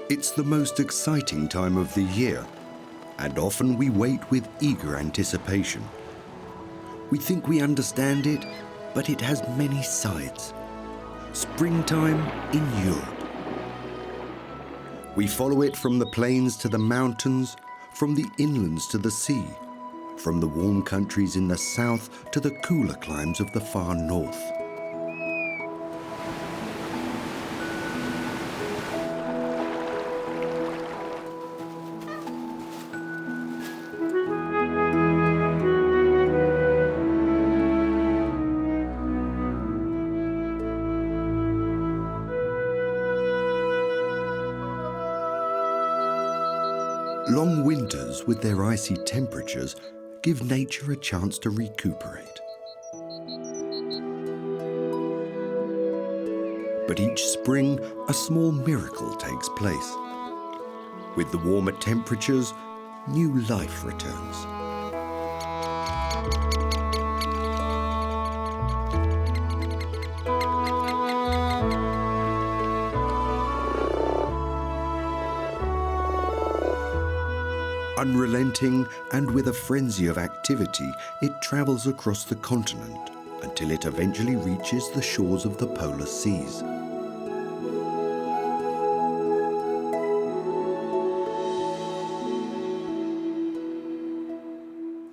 It's the most exciting time of the year, and often we wait with eager anticipation. We think we understand it, but it has many sides. Springtime in Europe. We follow it from the plains to the mountains, from the inlands to the sea, from the warm countries in the south to the cooler climes of the far north. Long winters with their icy temperatures give nature a chance to recuperate. But each spring, a small miracle takes place. With the warmer temperatures, new life returns. Unrelenting and with a frenzy of activity, it travels across the continent until it eventually reaches the shores of the polar seas.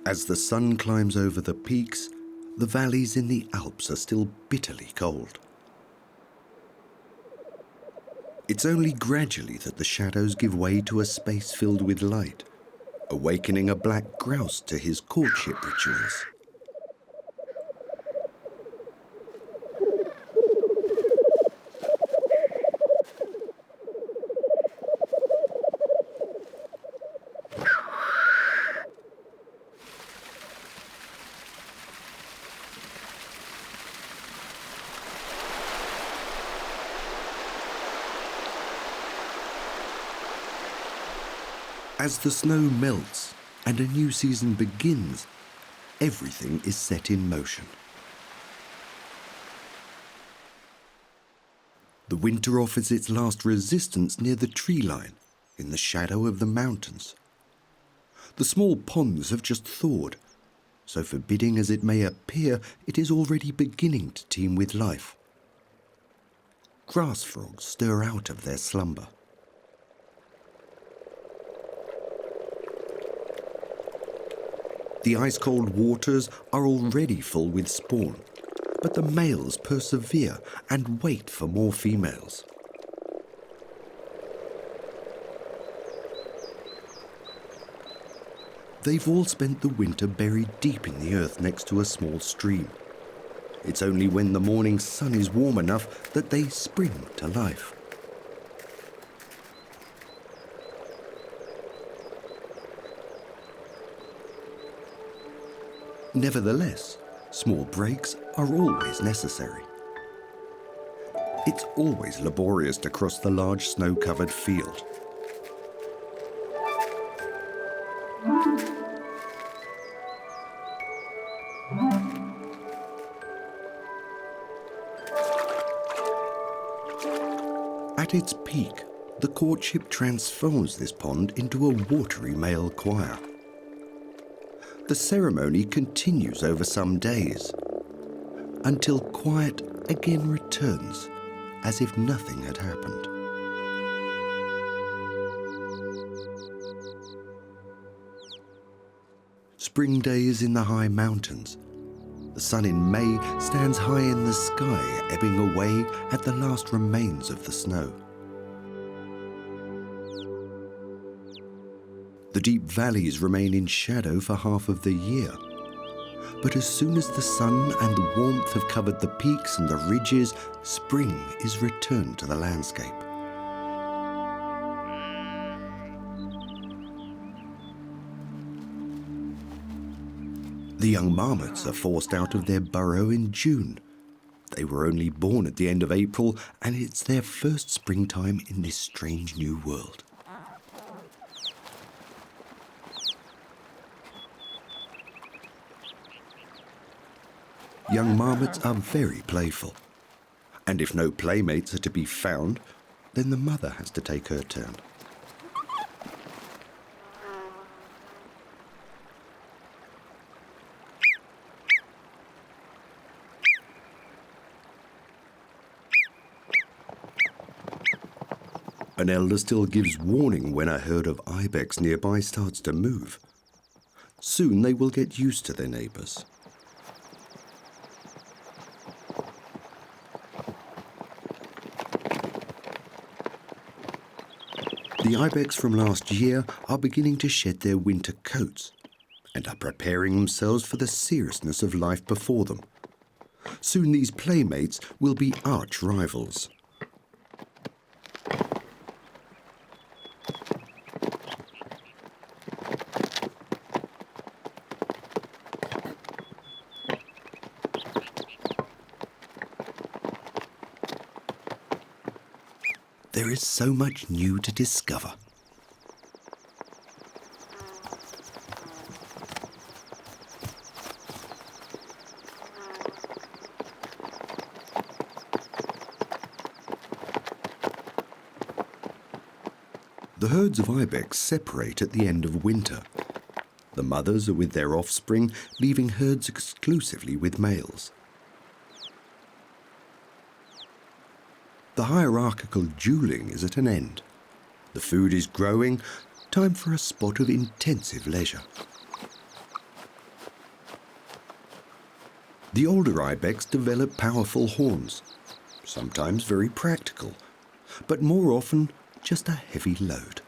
As the sun climbs over the peaks, the valleys in the Alps are still bitterly cold. It's only gradually that the shadows give way to a space filled with light, awakening a black grouse to his courtship rituals. As the snow melts and a new season begins, everything is set in motion. The winter offers its last resistance near the tree line, in the shadow of the mountains. The small ponds have just thawed, so forbidding as it may appear, it is already beginning to teem with life. Grass frogs stir out of their slumber. The ice-cold waters are already full with spawn, but the males persevere and wait for more females. They've all spent the winter buried deep in the earth next to a small stream. It's only when the morning sun is warm enough that they spring to life. Nevertheless, small breaks are always necessary. It's always laborious to cross the large snow-covered field. At its peak, the courtship transforms this pond into a watery male choir. The ceremony continues over some days, until quiet again returns, as if nothing had happened. Spring days in the high mountains. The sun in May stands high in the sky, ebbing away at the last remains of the snow. The deep valleys remain in shadow for half of the year. But as soon as the sun and the warmth have covered the peaks and the ridges, spring is returned to the landscape. The young marmots are forced out of their burrow in June. They were only born at the end of April, and it's their first springtime in this strange new world. Young marmots are very playful, and if no playmates are to be found, then the mother has to take her turn. An elder still gives warning when a herd of ibex nearby starts to move. Soon they will get used to their neighbours. The ibex from last year are beginning to shed their winter coats and are preparing themselves for the seriousness of life before them. Soon these playmates will be arch rivals. There is so much new to discover. The herds of ibex separate at the end of winter. The mothers are with their offspring, leaving herds exclusively with males. The hierarchical dueling is at an end. The food is growing, time for a spot of intensive leisure. The older ibex develop powerful horns, sometimes very practical, but more often just a heavy load.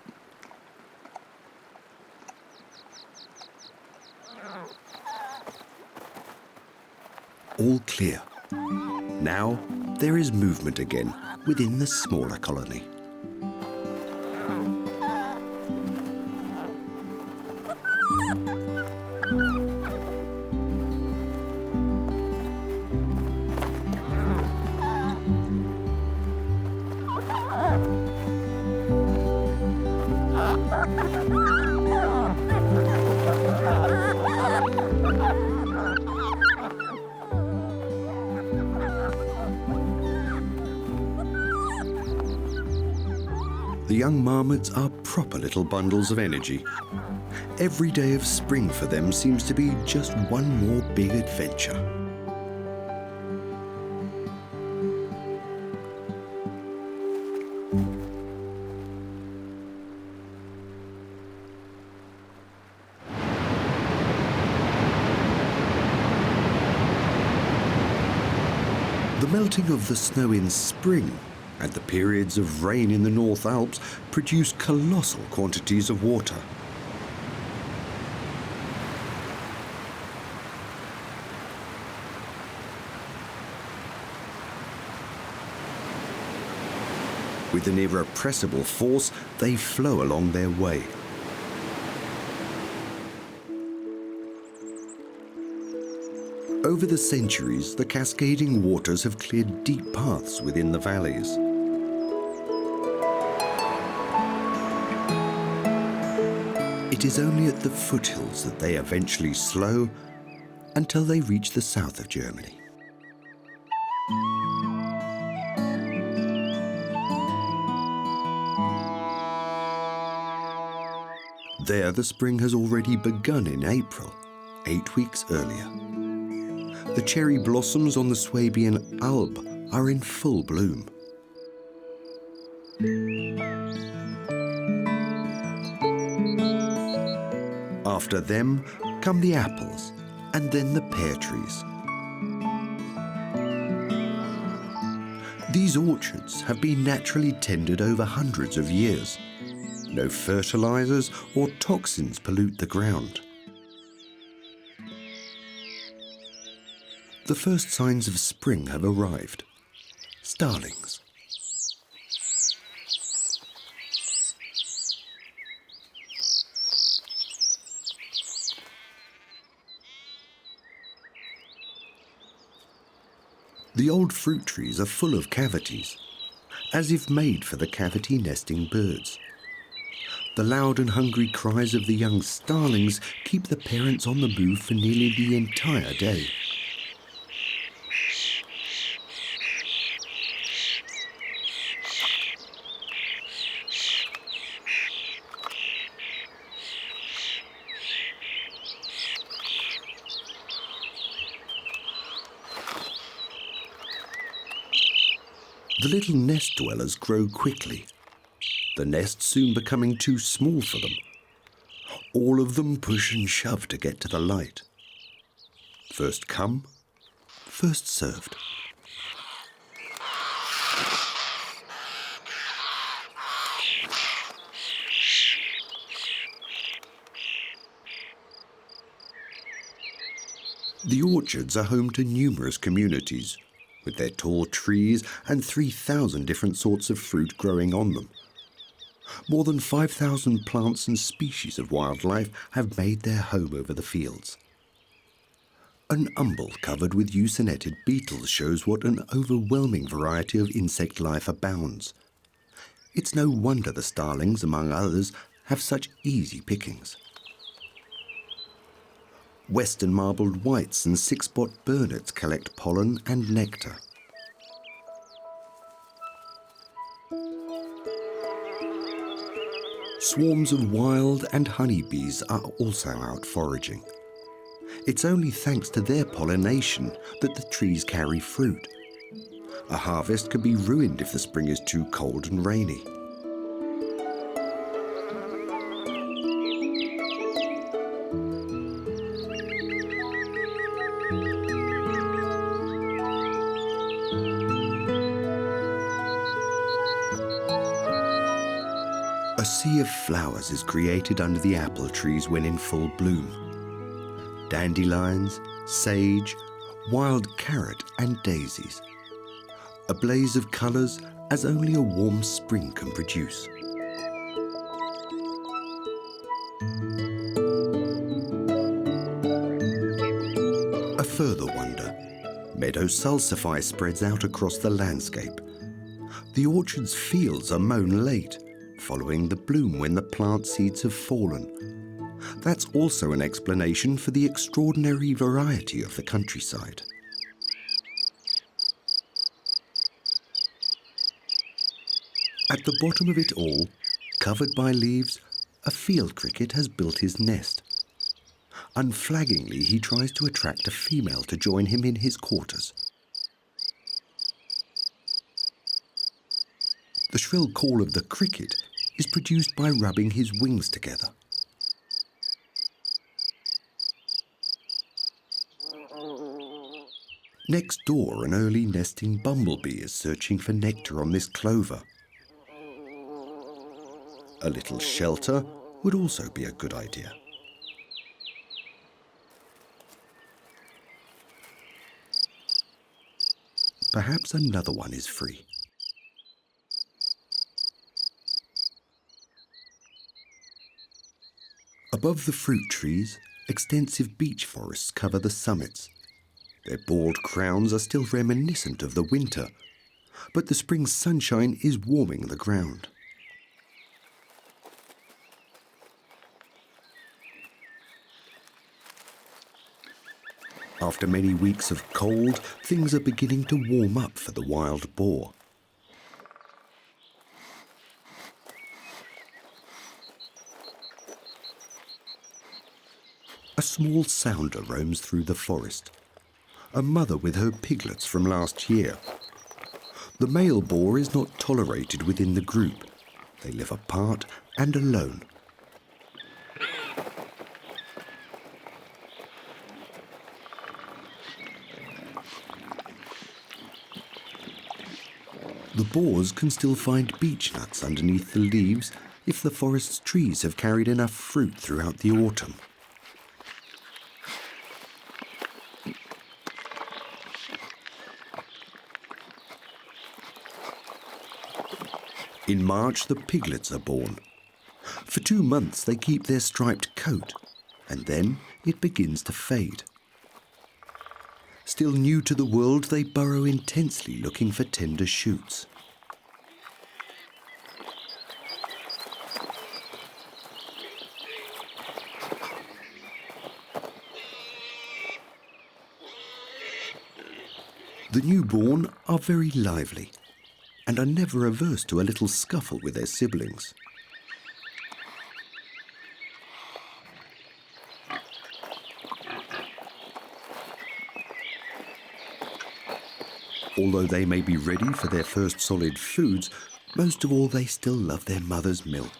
All clear. Now there is movement again within the smaller colony. The young marmots are proper little bundles of energy. Every day of spring for them seems to be just one more big adventure. The melting of the snow in spring and the periods of rain in the North Alps produce colossal quantities of water. With an irrepressible force, they flow along their way. Over the centuries, the cascading waters have cleared deep paths within the valleys. It is only at the foothills that they eventually slow until they reach the south of Germany. There, the spring has already begun in April, 8 weeks earlier. The cherry blossoms on the Swabian Alb are in full bloom. After them come the apples and then the pear trees. These orchards have been naturally tended over hundreds of years. No fertilizers or toxins pollute the ground. The first signs of spring have arrived. Starlings. The old fruit trees are full of cavities, as if made for the cavity nesting birds. The loud and hungry cries of the young starlings keep the parents on the move for nearly the entire day. The little nest dwellers grow quickly, the nest soon becoming too small for them. All of them push and shove to get to the light. First come, first served. The orchards are home to numerous communities, with their tall trees and 3,000 different sorts of fruit growing on them. More than 5,000 plants and species of wildlife have made their home over the fields. An umbel covered with eucinetid beetles shows what an overwhelming variety of insect life abounds. It's no wonder the starlings, among others, have such easy pickings. Western marbled whites and six-spot burnets collect pollen and nectar. Swarms of wild and honeybees are also out foraging. It's only thanks to their pollination that the trees carry fruit. A harvest can be ruined if the spring is too cold and rainy. A sea of flowers is created under the apple trees when in full bloom. Dandelions, sage, wild carrot and daisies. A blaze of colours as only a warm spring can produce. A further wonder, meadow salsify spreads out across the landscape. The orchard's fields are mown late, following the bloom when the plant seeds have fallen. That's also an explanation for the extraordinary variety of the countryside. At the bottom of it all, covered by leaves, a field cricket has built his nest. Unflaggingly, he tries to attract a female to join him in his quarters. The shrill call of the cricket is produced by rubbing his wings together. Next door, an early nesting bumblebee is searching for nectar on this clover. A little shelter would also be a good idea. Perhaps another one is free. Above the fruit trees, extensive beech forests cover the summits. Their bald crowns are still reminiscent of the winter, but the spring sunshine is warming the ground. After many weeks of cold, things are beginning to warm up for the wild boar. A small sounder roams through the forest, a mother with her piglets from last year. The male boar is not tolerated within the group. They live apart and alone. The boars can still find beech nuts underneath the leaves if the forest's trees have carried enough fruit throughout the autumn. In March, the piglets are born. For 2 months, they keep their striped coat, and then it begins to fade. Still new to the world, they burrow intensely looking for tender shoots. The newborn are very lively and are never averse to a little scuffle with their siblings. Although they may be ready for their first solid foods, most of all they still love their mother's milk.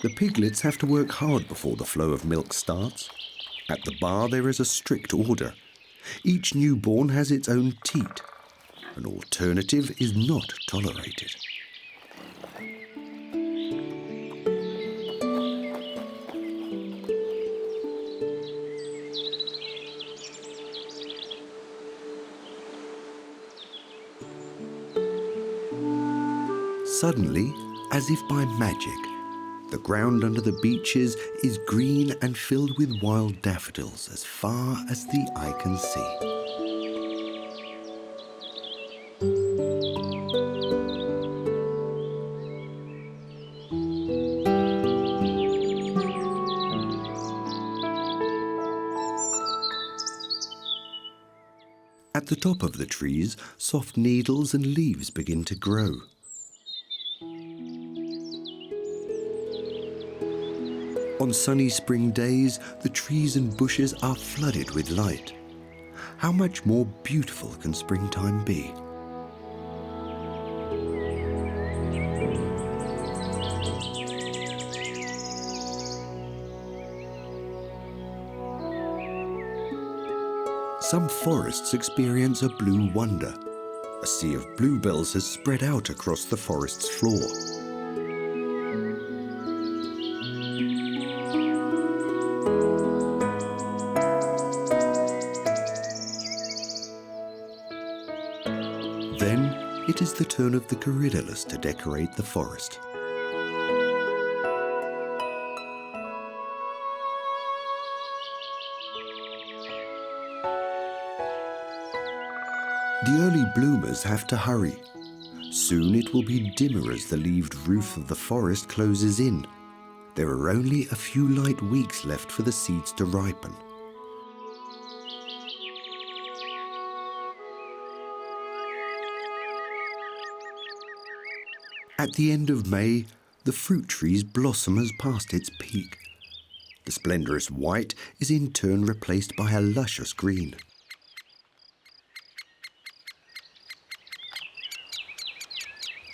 The piglets have to work hard before the flow of milk starts. At the bar there is a strict order. Each newborn has its own teat. An alternative is not tolerated. Suddenly, as if by magic, the ground under the beeches is green and filled with wild daffodils as far as the eye can see. At the top of the trees, soft needles and leaves begin to grow. On sunny spring days, the trees and bushes are flooded with light. How much more beautiful can springtime be? Some forests experience a blue wonder. A sea of bluebells has spread out across the forest's floor. Then it is the turn of the corydalus to decorate the forest. The early bloomers have to hurry. Soon it will be dimmer as the leaved roof of the forest closes in. There are only a few light weeks left for the seeds to ripen. At the end of May, the fruit tree's blossom has passed its peak. The splendorous white is in turn replaced by a luscious green.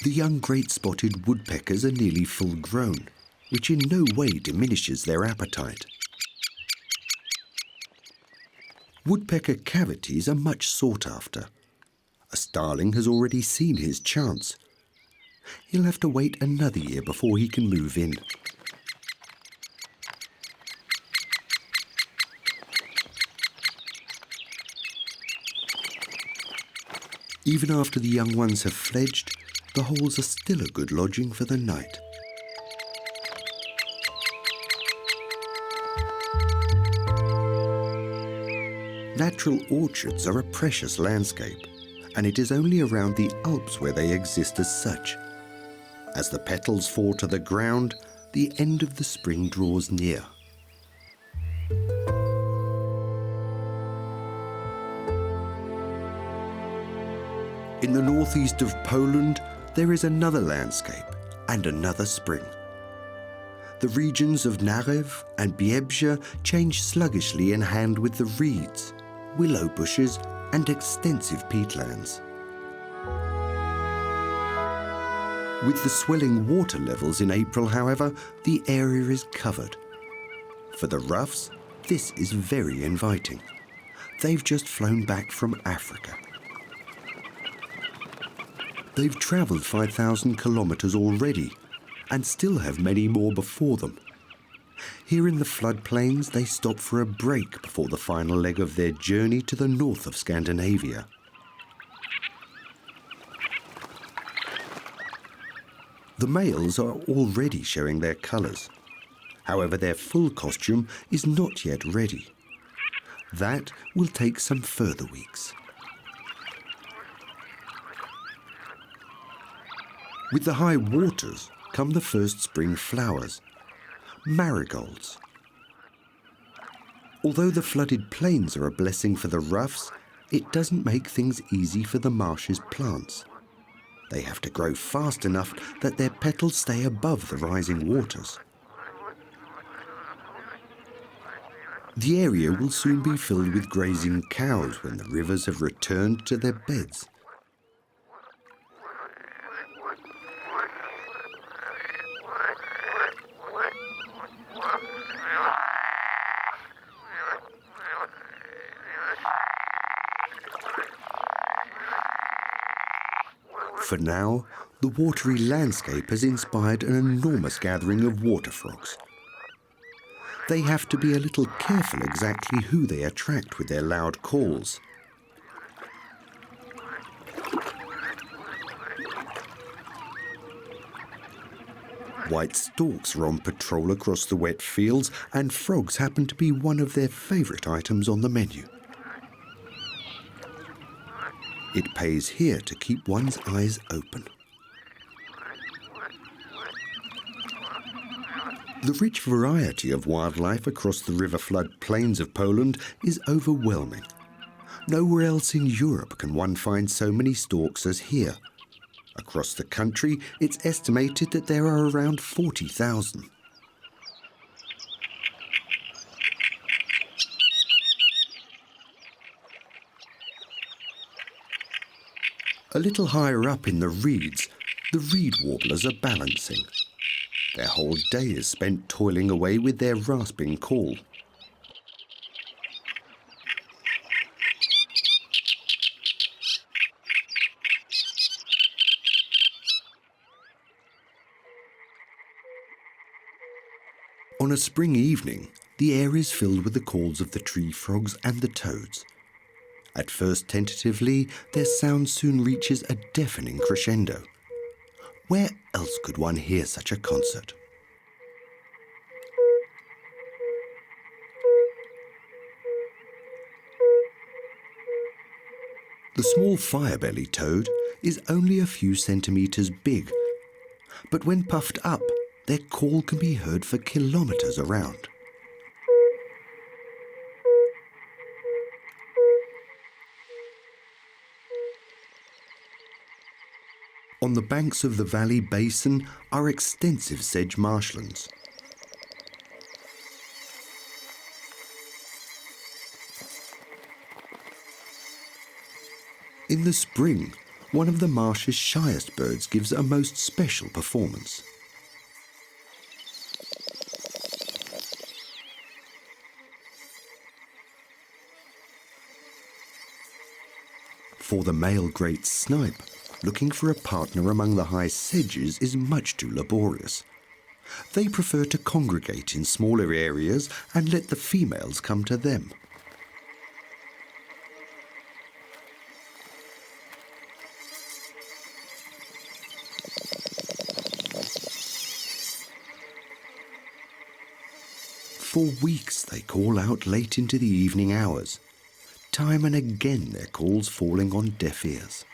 The young great-spotted woodpeckers are nearly full grown, which in no way diminishes their appetite. Woodpecker cavities are much sought after. A starling has already seen his chance. He'll have to wait another year before he can move in. Even after the young ones have fledged, the holes are still a good lodging for the night. Natural orchards are a precious landscape, and it is only around the Alps where they exist as such. As the petals fall to the ground, the end of the spring draws near. In the northeast of Poland, there is another landscape and another spring. The regions of Narrator and Ibexes change sluggishly in hand with the reeds, willow bushes and extensive peatlands. With the swelling water levels in April, however, the area is covered. For the roughs, this is very inviting. They've just flown back from Africa. They've travelled 5,000 kilometres already and still have many more before them. Here in the floodplains, they stop for a break before the final leg of their journey to the north of Scandinavia. The males are already showing their colours. However, their full costume is not yet ready. That will take some further weeks. With the high waters come the first spring flowers, marigolds. Although the flooded plains are a blessing for the roughs, it doesn't make things easy for the marsh's plants. They have to grow fast enough that their petals stay above the rising waters. The area will soon be filled with grazing cows when the rivers have returned to their beds. For now, the watery landscape has inspired an enormous gathering of water frogs. They have to be a little careful exactly who they attract with their loud calls. White storks are on patrol across the wet fields, and frogs happen to be one of their favourite items on the menu. It pays here to keep one's eyes open. The rich variety of wildlife across the river flood plains of Poland is overwhelming. Nowhere else in Europe can one find so many storks as here. Across the country, it's estimated that there are around 40,000. A little higher up in the reeds, the reed warblers are balancing. Their whole day is spent toiling away with their rasping call. On a spring evening, the air is filled with the calls of the tree frogs and the toads. At first tentatively, their sound soon reaches a deafening crescendo. Where else could one hear such a concert? The small fire-bellied toad is only a few centimetres big, but when puffed up, their call can be heard for kilometres around. On the banks of the valley basin are extensive sedge marshlands. In the spring, one of the marsh's shyest birds gives a most special performance. For the male great snipe, looking for a partner among the high sedges is much too laborious. They prefer to congregate in smaller areas and let the females come to them. For weeks they call out late into the evening hours, time and again their calls falling on deaf ears.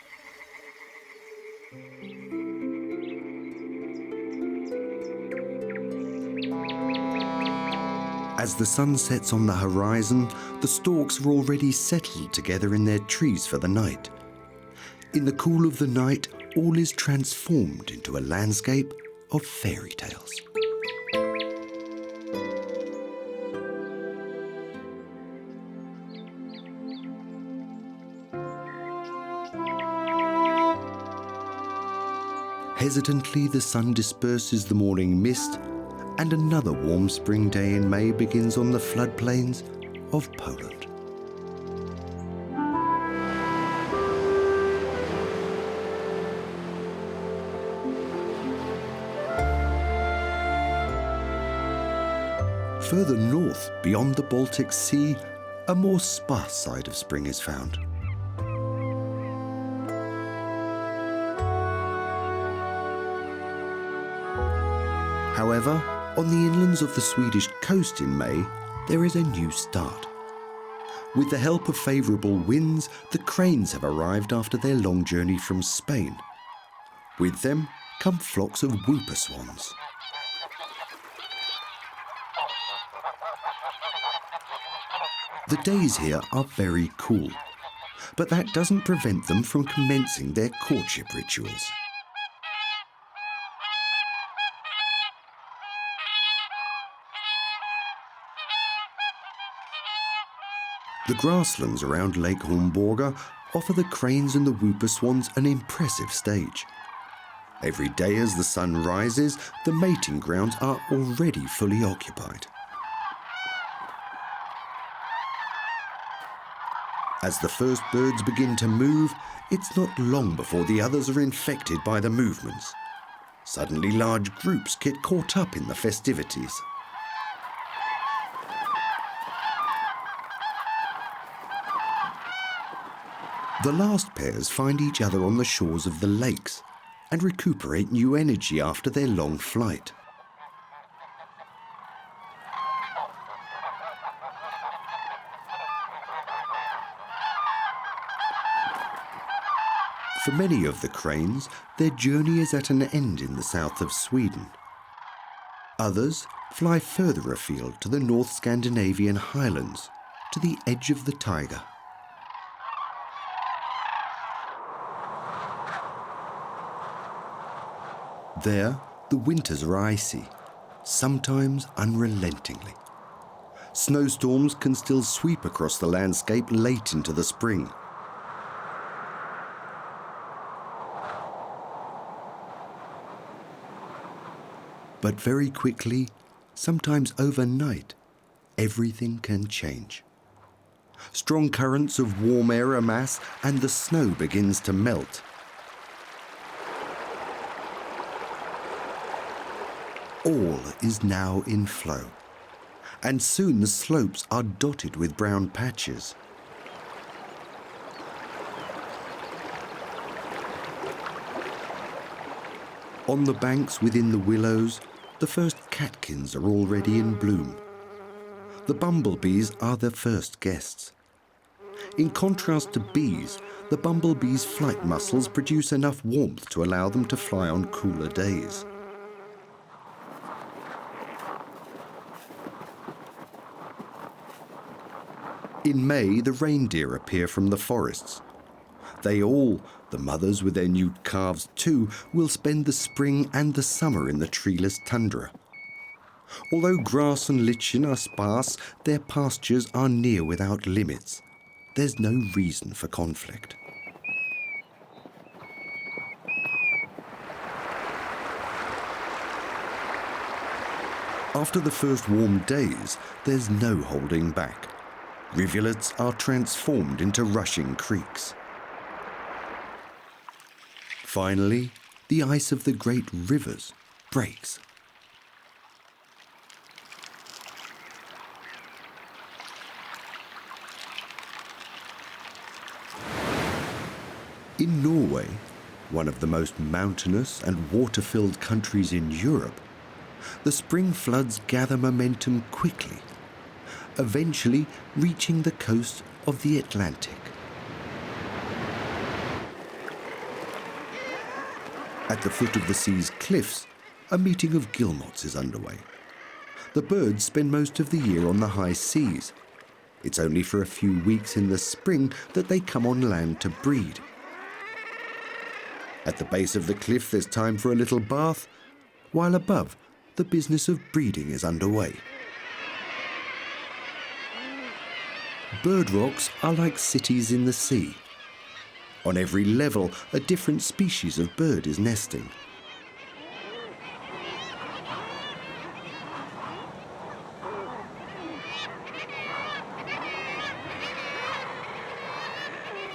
As the sun sets on the horizon, the storks are already settled together in their trees for the night. In the cool of the night, all is transformed into a landscape of fairy tales. Hesitantly, the sun disperses the morning mist, and another warm spring day in May begins on the floodplains of Poland. Further north, beyond the Baltic Sea, a more sparse side of spring is found. However, on the inlands of the Swedish coast in May, there is a new start. With the help of favourable winds, the cranes have arrived after their long journey from Spain. With them come flocks of whooper swans. The days here are very cool, but that doesn't prevent them from commencing their courtship rituals. The grasslands around Lake Hornborga offer the cranes and the whooper swans an impressive stage. Every day as the sun rises, the mating grounds are already fully occupied. As the first birds begin to move, it's not long before the others are infected by the movements. Suddenly large groups get caught up in the festivities. The last pairs find each other on the shores of the lakes and recuperate new energy after their long flight. For many of the cranes, their journey is at an end in the south of Sweden. Others fly further afield to the North Scandinavian highlands, to the edge of the taiga. There, the winters are icy, sometimes unrelentingly. Snowstorms can still sweep across the landscape late into the spring. But very quickly, sometimes overnight, everything can change. Strong currents of warm air amass and the snow begins to melt. All is now in flow, and soon the slopes are dotted with brown patches. On the banks within the willows, the first catkins are already in bloom. The bumblebees are the first guests. In contrast to bees, the bumblebees' flight muscles produce enough warmth to allow them to fly on cooler days. In May, the reindeer appear from the forests. They all, the mothers with their new calves too, will spend the spring and the summer in the treeless tundra. Although grass and lichen are sparse, their pastures are near without limits. There's no reason for conflict. After the first warm days, there's no holding back. Rivulets are transformed into rushing creeks. Finally, the ice of the great rivers breaks. In Norway, one of the most mountainous and water-filled countries in Europe, the spring floods gather momentum quickly, eventually reaching the coast of the Atlantic. At the foot of the sea's cliffs, a meeting of guillemots is underway. The birds spend most of the year on the high seas. It's only for a few weeks in the spring that they come on land to breed. At the base of the cliff, there's time for a little bath, while above, the business of breeding is underway. Bird rocks are like cities in the sea. On every level, a different species of bird is nesting.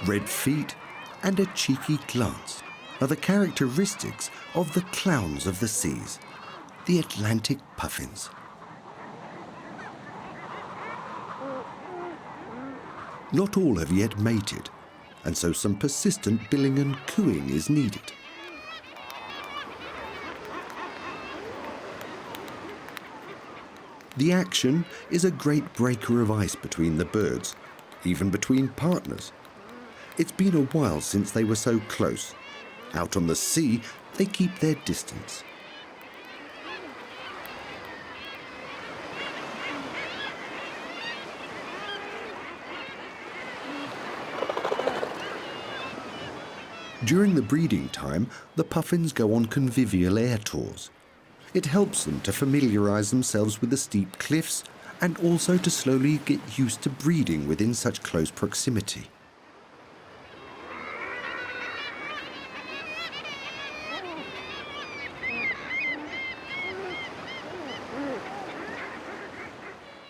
Red feet and a cheeky glance are the characteristics of the clowns of the seas, the Atlantic puffins. Not all have yet mated, and so some persistent billing and cooing is needed. The action is a great breaker of ice between the birds, even between partners. It's been a while since they were so close. Out on the sea, they keep their distance. During the breeding time, the puffins go on convivial air tours. It helps them to familiarise themselves with the steep cliffs and also to slowly get used to breeding within such close proximity.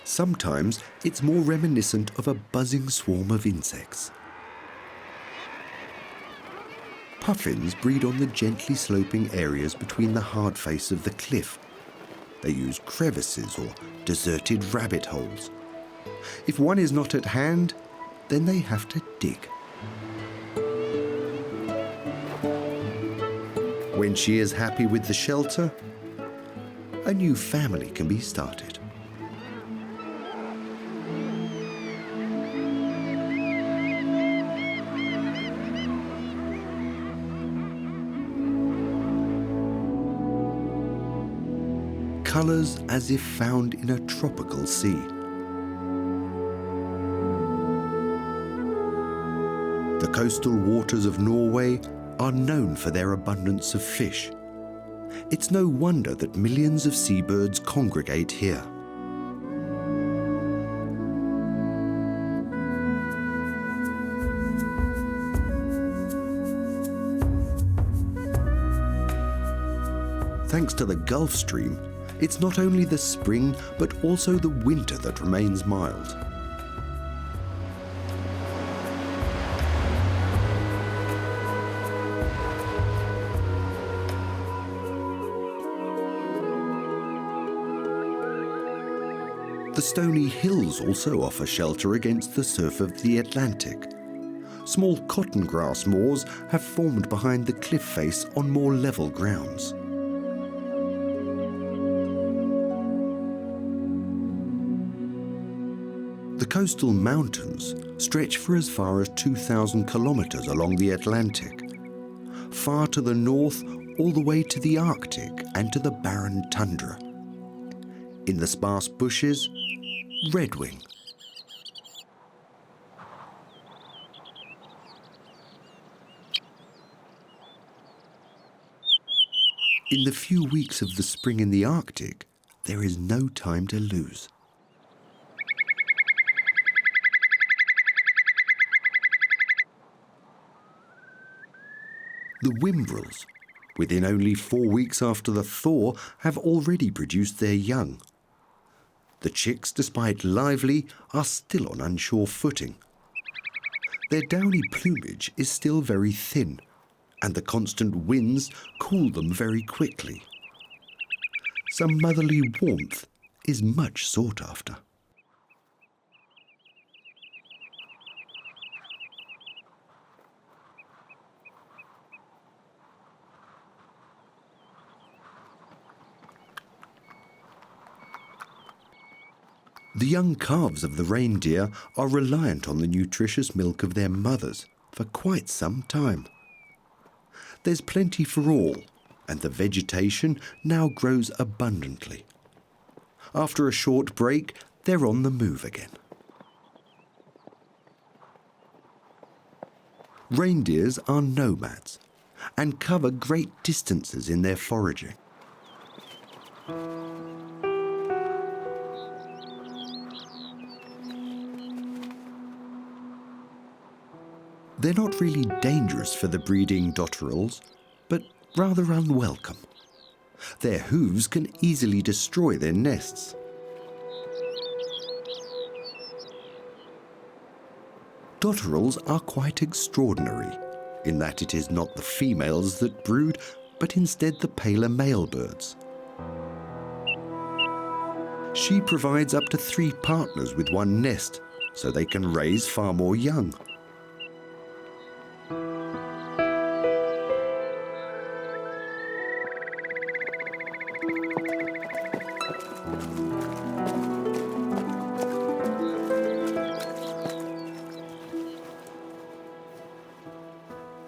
Sometimes it's more reminiscent of a buzzing swarm of insects. Puffins breed on the gently sloping areas between the hard face of the cliff. They use crevices or deserted rabbit holes. If one is not at hand, then they have to dig. When she is happy with the shelter, a new family can be started. Colours as if found in a tropical sea. The coastal waters of Norway are known for their abundance of fish. It's no wonder that millions of seabirds congregate here. Thanks to the Gulf Stream, it's not only the spring, but also the winter that remains mild. The stony hills also offer shelter against the surf of the Atlantic. Small cotton grass moors have formed behind the cliff face on more level grounds. The coastal mountains stretch for as far as 2,000 kilometers along the Atlantic, far to the north all the way to the Arctic and to the barren tundra. In the sparse bushes, redwing. In the few weeks of the spring in the Arctic, there is no time to lose. The whimbrels, within only 4 weeks after the thaw, have already produced their young. The chicks, despite lively, are still on unsure footing. Their downy plumage is still very thin, and the constant winds cool them very quickly. Some motherly warmth is much sought after. The young calves of the reindeer are reliant on the nutritious milk of their mothers for quite some time. There's plenty for all, and the vegetation now grows abundantly. After a short break, they're on the move again. Reindeers are nomads and cover great distances in their foraging. They're not really dangerous for the breeding dotterels, but rather unwelcome. Their hooves can easily destroy their nests. Dotterels are quite extraordinary, in that it is not the females that brood, but instead the paler male birds. She provides up to 3 partners with one nest, so they can raise far more young.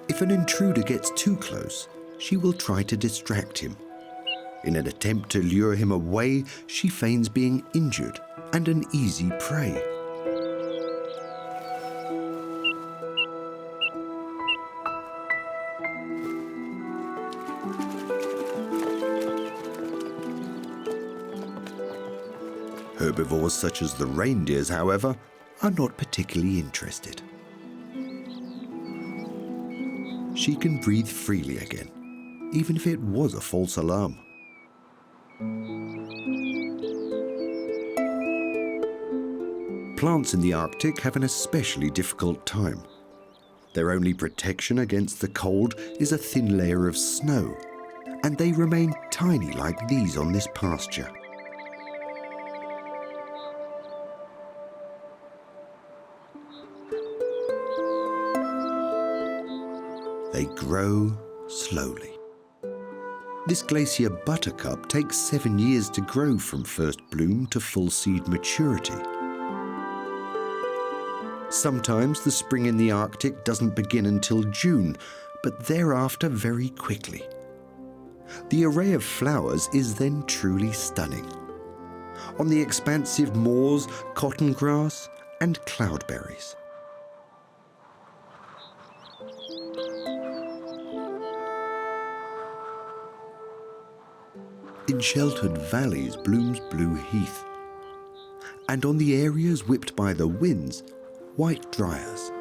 If an intruder gets too close, she will try to distract him. In an attempt to lure him away, she feigns being injured and an easy prey. Her Herbivores such as the reindeers, however, are not particularly interested. She can breathe freely again, even if it was a false alarm. Plants in the Arctic have an especially difficult time. Their only protection against the cold is a thin layer of snow, and they remain tiny like these on this pasture. They grow slowly. This glacier buttercup takes 7 years to grow from first bloom to full seed maturity. Sometimes the spring in the Arctic doesn't begin until June, but thereafter very quickly. The array of flowers is then truly stunning. On the expansive moors, cotton grass and cloudberries. In sheltered valleys blooms blue heath, and on the areas whipped by the winds, white dryas.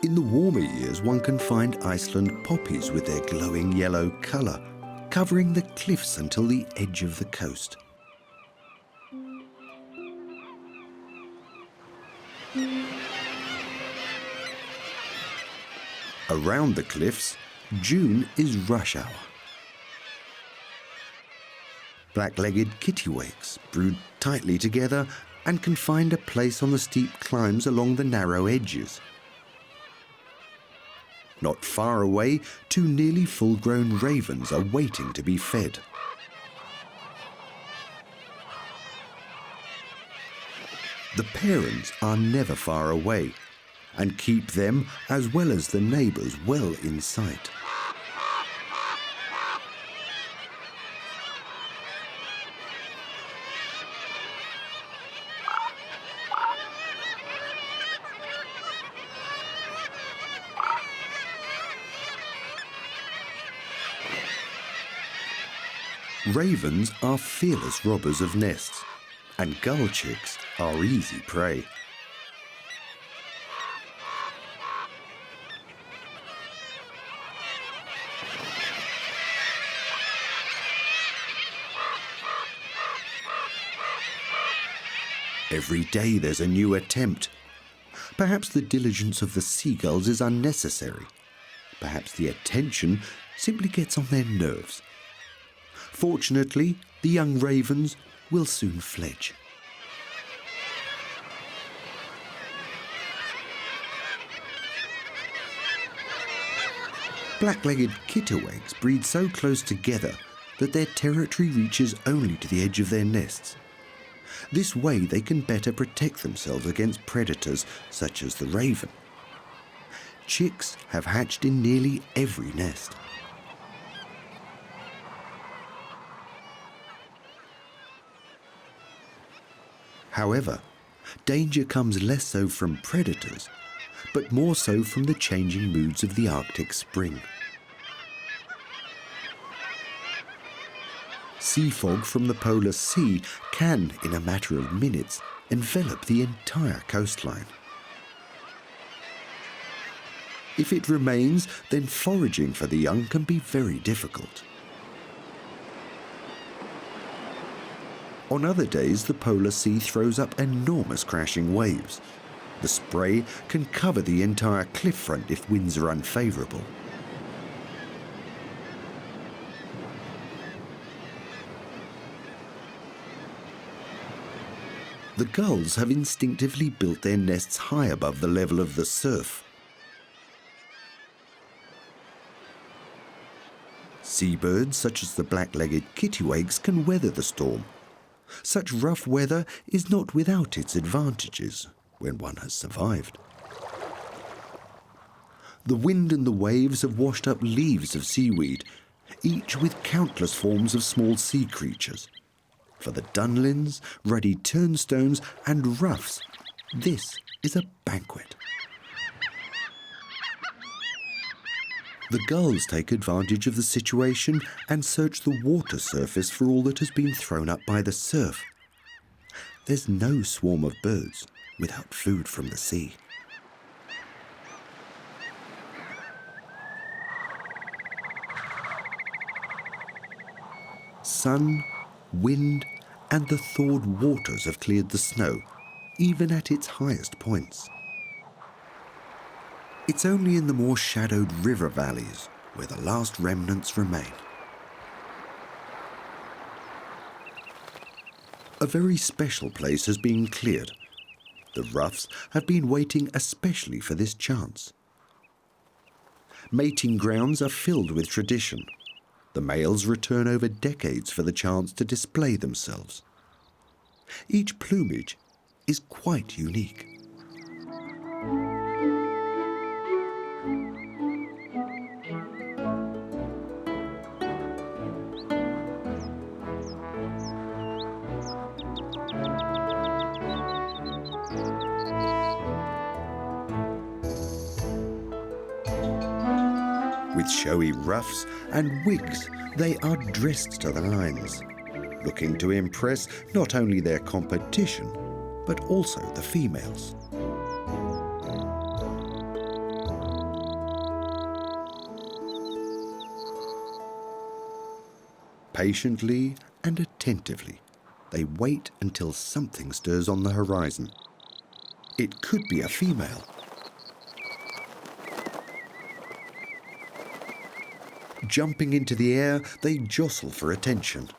In the warmer years, one can find Iceland poppies with their glowing yellow colour, covering the cliffs until the edge of the coast. Around the cliffs, June is rush hour. Black-legged kittiwakes brood tightly together and can find a place on the steep climbs along the narrow edges. Not far away, 2 nearly full-grown ravens are waiting to be fed. The parents are never far away and keep them, as well as the neighbours, well in sight. Ravens are fearless robbers of nests, and gull chicks are easy prey. Every day there's a new attempt. Perhaps the diligence of the seagulls is unnecessary. Perhaps the attention simply gets on their nerves. Fortunately, the young ravens will soon fledge. Black-legged kittiwakes breed so close together that their territory reaches only to the edge of their nests. This way they can better protect themselves against predators such as the raven. Chicks have hatched in nearly every nest. However, danger comes less so from predators, but more so from the changing moods of the Arctic spring. Sea fog from the polar sea can, in a matter of minutes, envelop the entire coastline. If it remains, then foraging for the young can be very difficult. On other days, the polar sea throws up enormous crashing waves. The spray can cover the entire cliff front if winds are unfavourable. The gulls have instinctively built their nests high above the level of the surf. Seabirds, such as the black-legged kittiwakes, can weather the storm. Such rough weather is not without its advantages when one has survived. The wind and the waves have washed up leaves of seaweed, each with countless forms of small sea creatures. For the dunlins, ruddy turnstones and ruffs, this is a banquet. The gulls take advantage of the situation and search the water surface for all that has been thrown up by the surf. There's no swarm of birds without food from the sea. Sun, wind, and the thawed waters have cleared the snow, even at its highest points. It's only in the more shadowed river valleys where the last remnants remain. A very special place has been cleared. The ruffs have been waiting especially for this chance. Mating grounds are filled with tradition. The males return over decades for the chance to display themselves. Each plumage is quite unique. With showy ruffs and wigs, they are dressed to the nines, looking to impress not only their competition, but also the females. Patiently and attentively, they wait until something stirs on the horizon. It could be a female. Jumping into the air, they jostle for attention.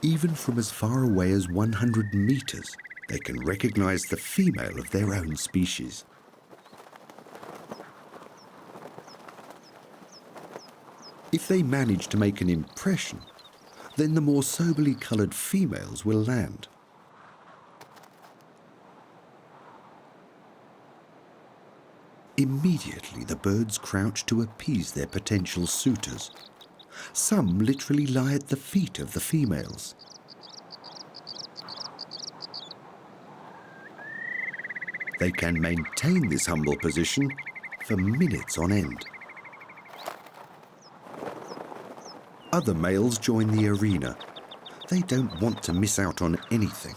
Even from as far away as 100 meters, they can recognize the female of their own species. If they manage to make an impression, then the more soberly colored females will land. Immediately, the birds crouch to appease their potential suitors. Some literally lie at the feet of the females. They can maintain this humble position for minutes on end. Other males join the arena. They don't want to miss out on anything.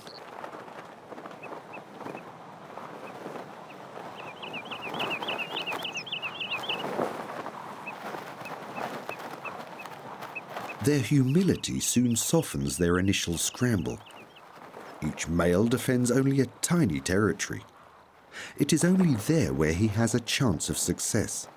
Their humility soon softens their initial scramble. Each male defends only a tiny territory. It is only there where he has a chance of success.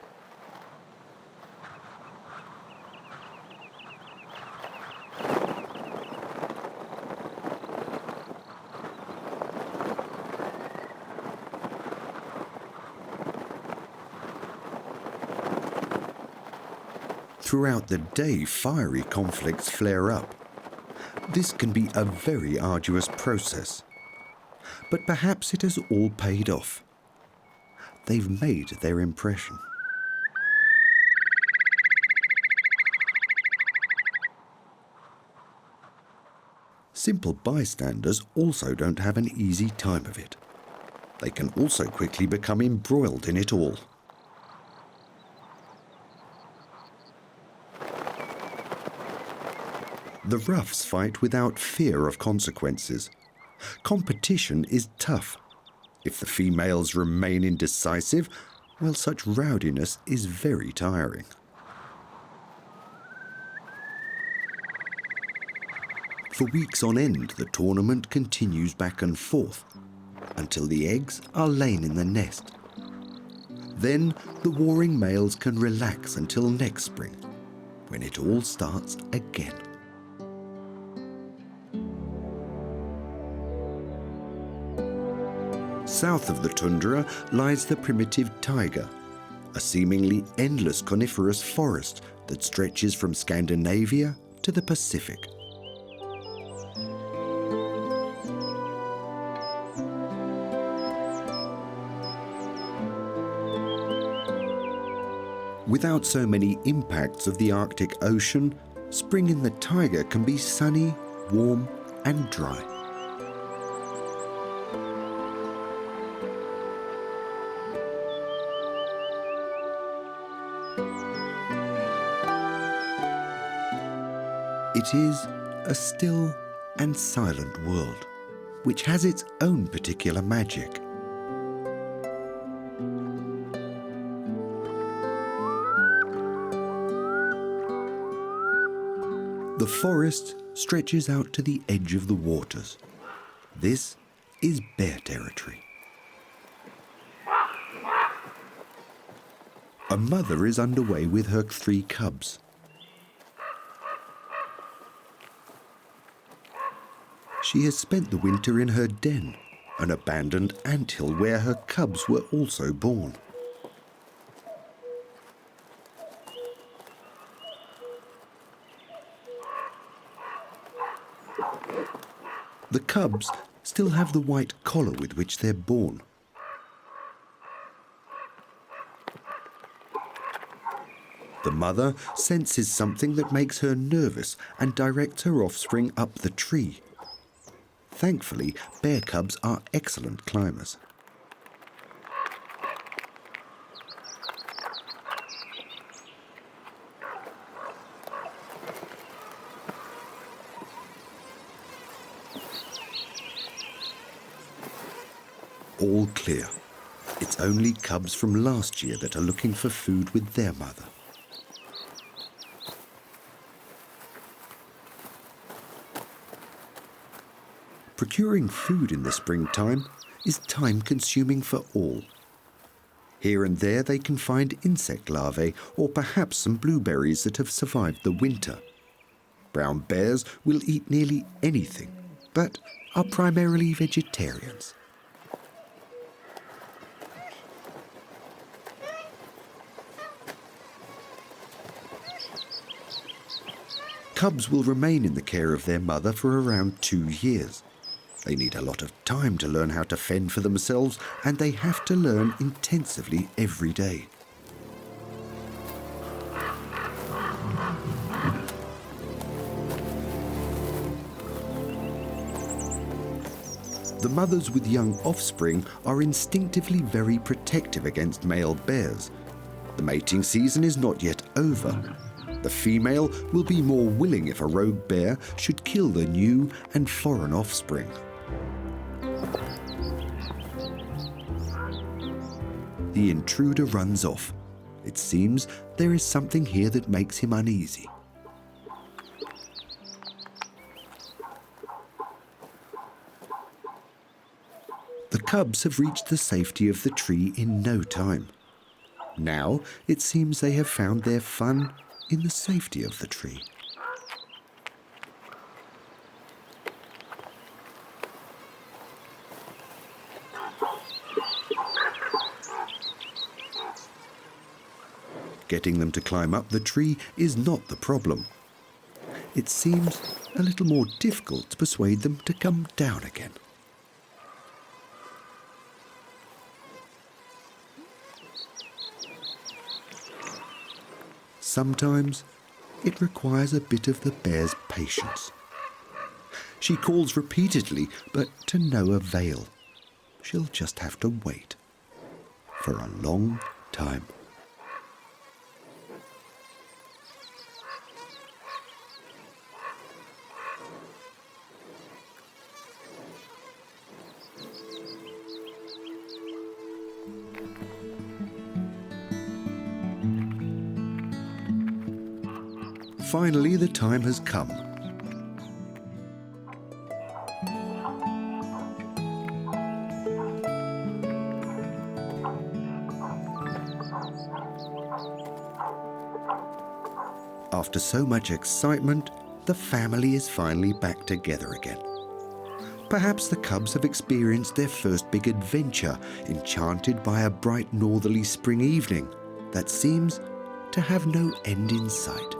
Throughout the day, fiery conflicts flare up. This can be a very arduous process. But perhaps it has all paid off. They've made their impression. Simple bystanders also don't have an easy time of it. They can also quickly become embroiled in it all. The ruffs fight without fear of consequences. Competition is tough. If the females remain indecisive, well, such rowdiness is very tiring. For weeks on end, the tournament continues back and forth until the eggs are laid in the nest. Then the warring males can relax until next spring, when it all starts again. South of the tundra lies the primitive taiga, a seemingly endless coniferous forest that stretches from Scandinavia to the Pacific. Without so many impacts of the Arctic Ocean, spring in the taiga can be sunny, warm, and dry. It is a still and silent world, which has its own particular magic. The forest stretches out to the edge of the waters. This is bear territory. A mother is underway with her 3 cubs. She has spent the winter in her den, an abandoned anthill where her cubs were also born. The cubs still have the white collar with which they're born. The mother senses something that makes her nervous and directs her offspring up the tree. Thankfully, bear cubs are excellent climbers. All clear. It's only cubs from last year that are looking for food with their mother. Procuring food in the springtime is time-consuming for all. Here and there they can find insect larvae or perhaps some blueberries that have survived the winter. Brown bears will eat nearly anything, but are primarily vegetarians. Cubs will remain in the care of their mother for around 2 years. They need a lot of time to learn how to fend for themselves, and they have to learn intensively every day. The mothers with young offspring are instinctively very protective against male bears. The mating season is not yet over. The female will be more willing if a rogue bear should kill the new and foreign offspring. The intruder runs off. It seems there is something here that makes him uneasy. The cubs have reached the safety of the tree in no time. Now it seems they have found their fun in the safety of the tree. Getting them to climb up the tree is not the problem. It seems a little more difficult to persuade them to come down again. Sometimes it requires a bit of the bear's patience. She calls repeatedly, but to no avail. She'll just have to wait for a long time. Finally, the time has come. After so much excitement, the family is finally back together again. Perhaps the cubs have experienced their first big adventure, enchanted by a bright northerly spring evening that seems to have no end in sight.